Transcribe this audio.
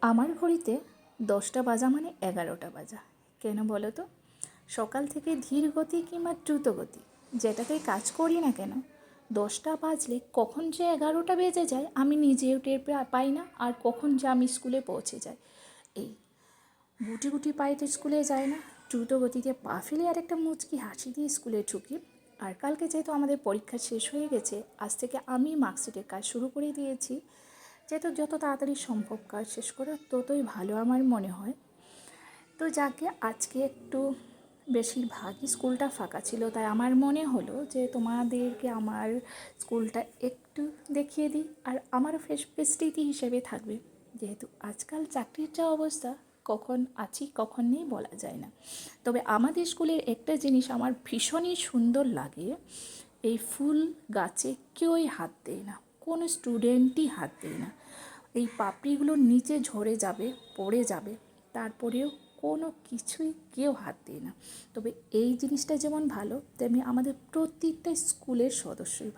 আমার ঘড়িতে 10টা বাজা মানে 11টা বাজা। কেন বলো তো? সকাল থেকে ধীর গতি কিংবা দ্রুত গতি যেটাতেই কাজ করি না কেন, 10টা বাজলে কখন যে 11টা বেজে যায় আমি নিজেও টের পাই না, আর কখন যে আমি স্কুলে পৌঁছে যাই। এই গুটি গুটি পায়ে তো স্কুলে যায় না, দ্রুত গতিতে পা ফেলে আর একটা মুচকি হাসি দিয়ে স্কুলে ঢুকি। আর কালকে যেহেতু আমাদের পরীক্ষা শেষ হয়ে গেছে, আজ থেকে আমি মার্কশিটের কাজ শুরু করে দিয়েছি। যেহেতু যত তাড়াতাড়ি সম্ভব কাজ শেষ করা ততই ভালো আমার মনে হয়। তো যাকে আজকে একটু বেশিরভাগই স্কুলটা ফাঁকা ছিল, তাই আমার মনে হলো যে তোমাদেরকে আমার স্কুলটা একটু দেখিয়ে দিই, আর আমারও ফেস্টিটি হিসেবে থাকবে। যেহেতু আজকাল চাকরির যা অবস্থা, কখন আছি কখন নেই বলা যায় না। তবে আমাদের স্কুলের একটা জিনিস আমার ভীষণই সুন্দর লাগে, এই ফুল গাছে কেউই হাত দেয় না, কোনো স্টুডেন্টই হাত দেয় না। এই পাপড়িগুলো নিচে ঝরে যাবে, পড়ে যাবে, তারপরেও কোনো কিছুই কেউ হাত দেয় না। তবে এই জিনিসটা যেমন ভালো, তেমনি আমাদের প্রত্যেকটা স্কুলের সদস্যই ভালো।